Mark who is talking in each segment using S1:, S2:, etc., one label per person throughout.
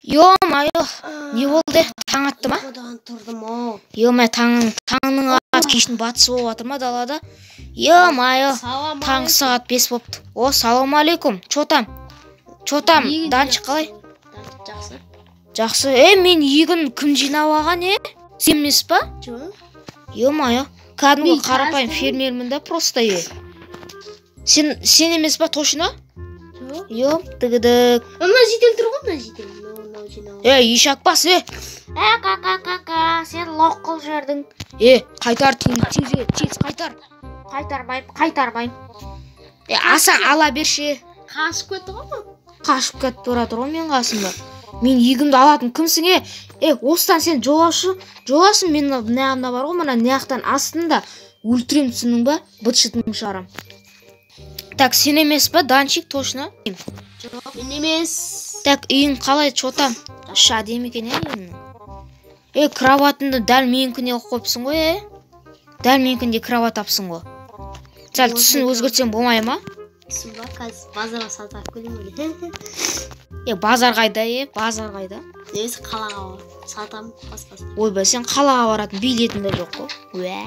S1: Ё-моё, не болды? Таң атты ма?
S2: Одан тұрдым.
S1: Ё-моё, таңның кештің батысы болып жатыр ма далада? Ё-моё, таң сағат 5 болыпты. О, салам алейкум. Чотам, Данчик қалай?
S2: Жақсы.
S1: Жақсы. Мен егін кім жинап алған, Сен емес па?
S2: Жоқ.
S1: Ё-моё, кәдімгі қарапайым фермермін да просто, Сен емес па, точно?
S2: Жоқ.
S1: Йоп, тігідік.
S2: Мына жедел тұр ғой, мына жедел.
S1: Ешақпас, сен лоқ қыл жердің. Қайтар, тез қайтар. Қайтармайым. Асан ала берші.
S2: Қашып кетті ғой.
S1: Қашып кетті тұратыр ғой мен қасымда. Мен егімді алатын кімсің, Осыдан сен жоласың, мен нағымда бар ғой, мына наяқтан астында өлтірем түсінің ба, бұтшытың шығарам. Так, сен емес па, Данчик, точно?
S2: Жоқ, мен емес.
S1: Так, үйің қалай, Чотам? Шадем екен, кроватынды дәл менікіне қойыпсың ғой, Дәл менікінде кроват апсың ғой. Сәл түсін өзгертсен болмай ма?
S2: Түсін ба, қазір базарға сатап көрейін өлі.
S1: Базар қайда, базар қайда?
S2: Несі қалаға бар, сатам, басқасы.
S1: Ойбай, сен қалаға баратын билетінде жоқ қой.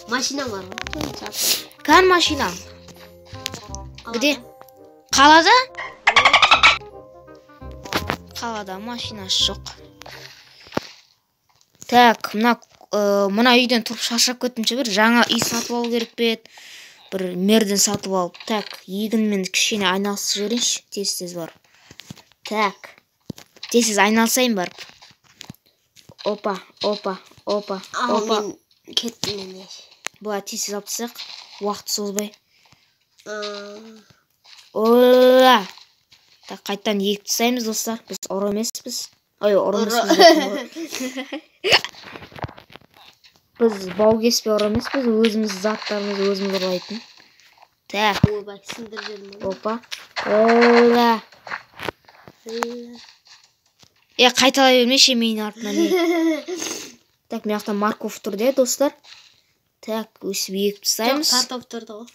S2: Машина бар ғой.
S1: Кән машина? Где? Қалада? Қалада машинасы жоқ. Так, мына үйден тұрып шаршап кеттімші, бір жаңа үй сатып алу керек пе, бір мерден сатып алып. Так, егінмен кішкене айналысып жіберейінші, тез барып. Так, тез айналысайын барып. Опа.
S2: Мен кеттім мен.
S1: Бұла тез алып тастайық, уақыт созбай. Так, қайттан егіп тастаймыз, достар. Біз ұры емеспіз. Біз бау кеспе ұры емеспіз, өзіміз заттарымыз өзіміз ұрлайтын. Так.
S2: Ойбай, сындыр жерім.
S1: Опа. Қайталай бермеші менің артынан. Так, мен ақтан морков тұр де, достар. Так, өсіп егіп тастаймыз.
S2: Картоп тұрды ғой.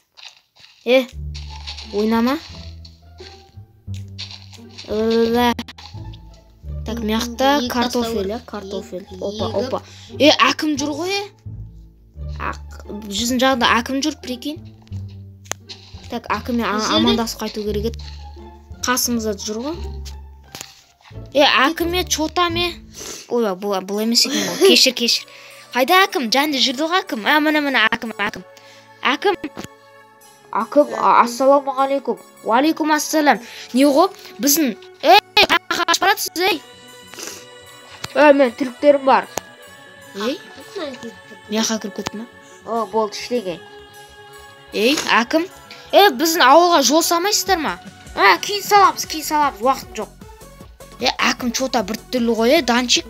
S1: Ойнама. Так, мияқта картофель. Опа. Әкім жүр ғой, Жүзін жағында әкім жүр, прикинь. Так, әкіммен амандасып қайту керек еді. Қасымызда жүр ғой. Әкіме, Чотаме. Ойба, бұл емес екен ғой. Кешір. Қайда әкім? Жанды жүрді ғой әкім. Мына әкім. Ассаламу алейкум. Уалейкум ассалам. Не ғой? Біздің... Қаш баратсыз, Мен түріктерім бар. Мияқа кіріп кетті ма? Болды, ішлеге. Әкім. Біздің ауылға жол салмайсыздар ма? Кейін саламыз, уақыт жоқ. Әкім, Чота бір түрлі ғой, Данчик.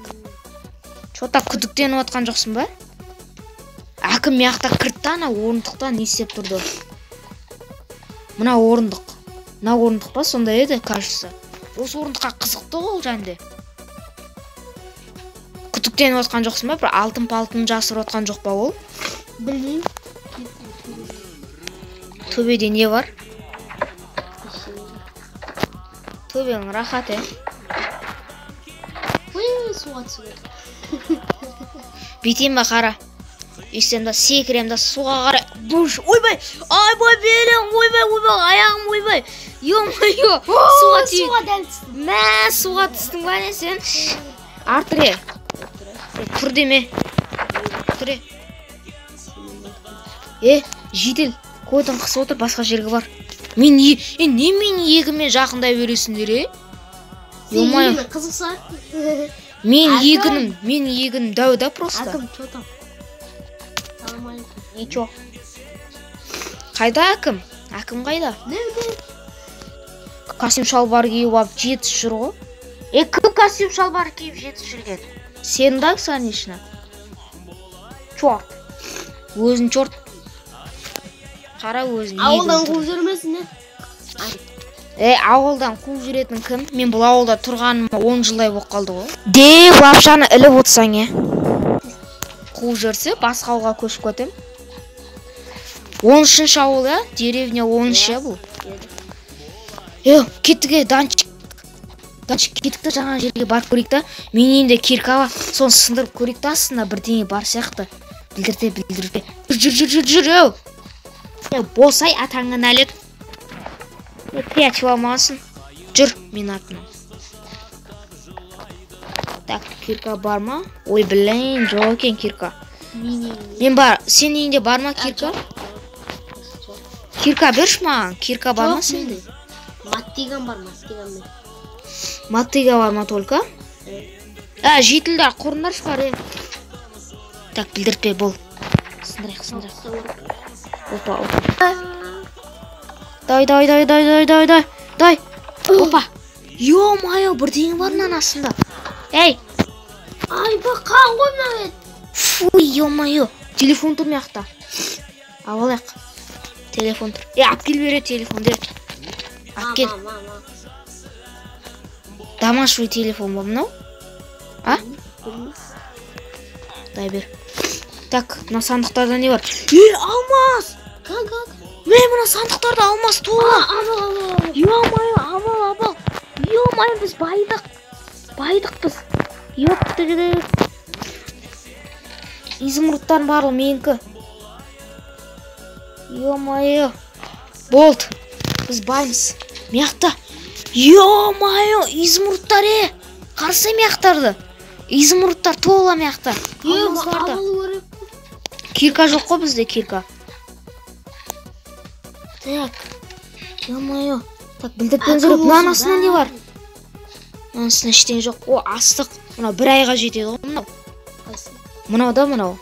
S1: Чота күдіктеніп отқан жоқсын ба? Әкім мияқта кіртті, ана орындықтан не істеп тұрды? Мына орындық па, сонда еді, кажется. Осы орындыққа қызықты ғой жәнде. Күдіктеніп отқан жоқсын ба? Бір алтын жасырып отқан жоқ па ол?
S2: Білмеймін.
S1: Төбеде не бар? Төбенің рахат,
S2: Суға түсіп.
S1: Бетем ба қара. Үйсем да секірем да суға қара. Бұш, ойбай, белем, ойбай, аяғым, ойбай. Ё-моё, суға
S2: дәл түстім.
S1: Суға түстің ба не сен? Артыре. Тұр деме. Тұре. Жедел, койдан қысы отыр, басқа жерге бар. Не мен егіме жақындай бересіңдер,
S2: Сен егіні қызықса?
S1: Мен егінім дәуді просто.
S2: Әкім, Чотам. Салам алейкум.
S1: Ничо. Қайда әкім? Әкім қайда?
S2: Не?
S1: Костюм шалбар киіп алып жетісіп жүр ғой. Кім костюм шалбар киіп жетісіп жүрген? Сен да, конечно. Чорт. Өзін чорт. Қара өзін.
S2: Ауылдан қуып жүрмесін,
S1: Ауылдан қуып жүретін кім? Мен бұл ауылда тұрғаныма 10 жылдай болып қалды ғой. Лапшаны іліп отырсаң, Қуып жүрсе, басқа ауылға көшіп кетем. 13-ші ауыл, деревня 13-ші бұл. Кеттіге, Данчик. Кеттік та жаңа жерге барып көрейік та. Менің үйімде кирка бар. Соны сындырып көрейік та, астында бірдеңе бар сияқты. Білдірте. Жүр. Болсай атаңа нәлет. Креатив алмасын. Жүр, мен артынан. Так, кирка бар ма? Ой, блин, жоқ екен кирка. Мен бар. Сенің үйінде бар ма кирка? Кирка берші маған. Кирка бар ма сенде?
S2: Маттиган бар, маттиган мен.
S1: Маттыга бар ма только? Жетілдер құрындар шығар, Так, білдіртпе бол. Сындырайық. Опа. Дай. Опа. Ё-майо, бірдеңе бар мынаның астында. Ей.
S2: Ай, бақан ғой мына бет.
S1: Фуй, ё-майо. Телефон тұр мияқта. Алайық. Телефон тұр. Алып кел бере телефон дер. Алып кел. Домашний телефон бұл мынау? Дай бер. Так, мына сандықтарда не бар? Алмаз!
S2: Как?
S1: Мен мына сандықтарда алмаз толы. Ё-майо, абал. Ё-майо, біз байдық біз. Ёптыгіді. Изумруттардың барлығы менікі. Ё-майо. Болды. Біз баймыз. Мияқта. Ё-майо, изумруттар Қарсы мияқтарды. Изумруттар толы мияқта. Алмазларда. Кирка жоқ қой бізде кирка. Так. Ё-майо. Так, білдіртпен жүріп. Мынаның астында не бар? Мынаның астында ештеңе жоқ. О, астық. Мынау бір айға жетеді ғой мынау. Мынау да мынау.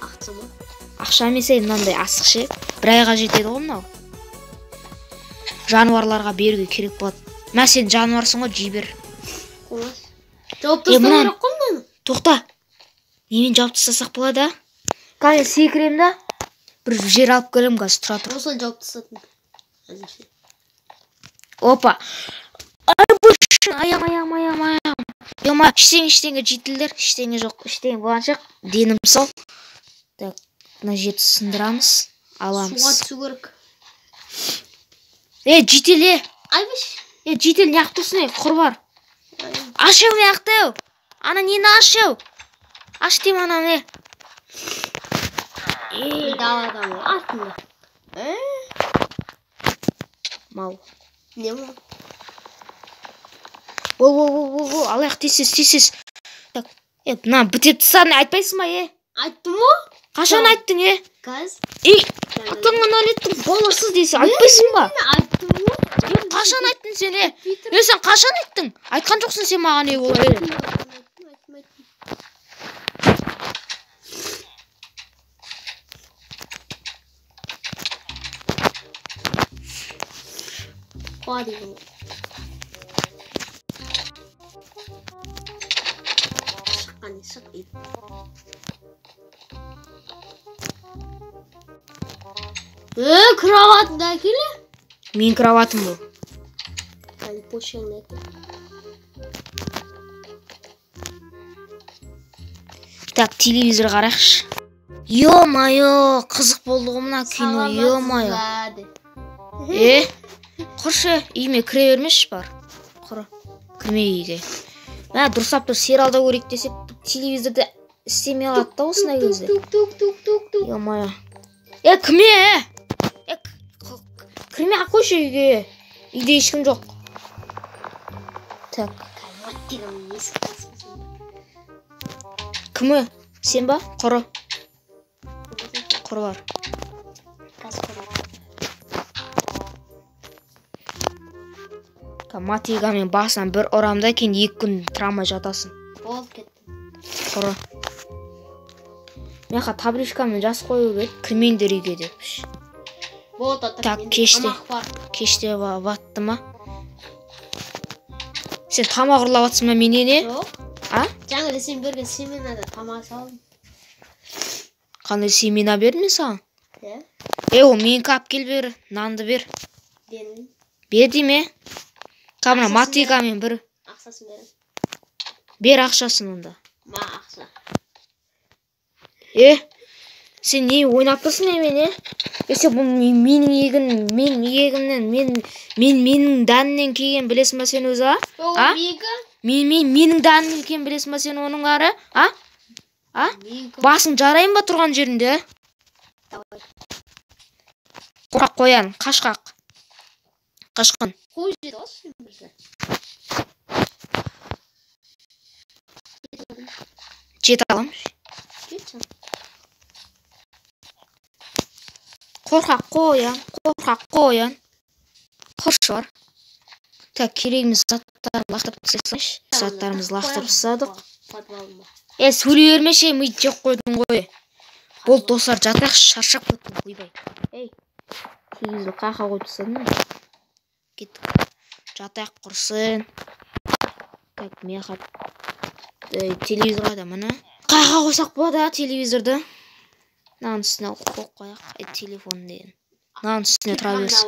S1: Ақша емес мынандай астық ше. Бір айға жетеді ғой мынау. Жануарларға беруге керек болады. Мә сен жануарсың ғой, жей бер.
S2: Жауып тастау керек қой мынаны.
S1: Тоқта. Немен жауып тастасақ болады? Қазір секірем да. Бір жер алып келем қазір тұра тұр.
S2: Осылай жауып тастадым.
S1: Опа. Аям. Ё-майо, ештеңе жетілдер. Ештеңе жоқ. Ештеңе болған жоқ. Денім сау. Так, мына жерді сындырамыз. Аламыз.
S2: Суға түсу керек.
S1: Жетел.
S2: Айбыш.
S1: Жетел неғып тұрсын, құр бар. Ашау неғықты. Ана нені ашау? Аш дейм ана
S2: Даладан артында.
S1: Мал.
S2: Не бұл?
S1: Бол, алайық тез. Так, мына бітеп тастадың, айтпайсың ба,
S2: Айттым ма?
S1: Қашан айттың,
S2: Каз.
S1: Атыңа налеттің баласыз дейсі, айтпайсың ба?
S2: Айттым ма?
S1: Қашан айттың сен, сен қашан айттың? Айтқан жоқсың сен маған, олай.
S2: Қуа деймін. Шық дейді. Кроватында әкелі?
S1: Мен кроватым бұл.
S2: Әлі почелі әкелі.
S1: Так, телевизор қарақшы. Ё-майо, қызық болды ғой мына кино, ё-майо. Құршы, үйме кіре бермеші бар. Құры, кірме үйге. Дұрсап тұр, сериалда көрейік десек, телевизорда істемей алады да осындай кезде. Ё-майо. Кірме! Кірме қойшы үйге. Үйде ешкім жоқ. Так. Кімі? Сен ба? Құры. Құры бар. Матигамен басынан бір орамда кейін 2 күн тұрамай жатасың.
S2: Болып кетті.
S1: Құры. Меқа табличкамен жас қою бет, кірмеңдер үйге депіш. Так, кеште батты ма? Сен тамақ ұрлап атсың ма менен,
S2: Жоқ. Жаңа сен берген семенада тамақ салдым.
S1: Қандай семена бердің мен саған? Ол мен қап кел бер, нанды бер. Бер дейме? Камера матигамен бір.
S2: Ақшасын берем.
S1: Бер ақшасын онда.
S2: Ма ақша.
S1: Сен не ойнап тұрсың мен, Сен бұл менің егімнен, менің дәнінен келген білесің ба сен өзі,
S2: Ол мегі?
S1: Менің дәнім екенін білесің ба сен оның ары? А? Басың жарайын ба тұрған жерінде? Қорқақ қоян, қашқақ. Қашқын.
S2: Қой жеді ғой бірге.
S1: Жете алам.
S2: Кетші.
S1: Қорқақ қоян. Құршы бар. Так, керегіміз заттарымызды лақтырып тастайықшы. Заттарымызды лақтырып тастадық. Сөйлей бермеші, миды жеп қойдың ғой. Бол достар, жатайық, шаршап кеттім, ойбай. Телевизор қақа қойып тастадым. Кеттік. Жатайық құрсын. Так, мияқап. Телевизор қайда мына? Қақа қойсақ болады телевизорды. Мынаның үстіне қойып қояйық. Телефон деген. Мынаның үстіне тұра берсін.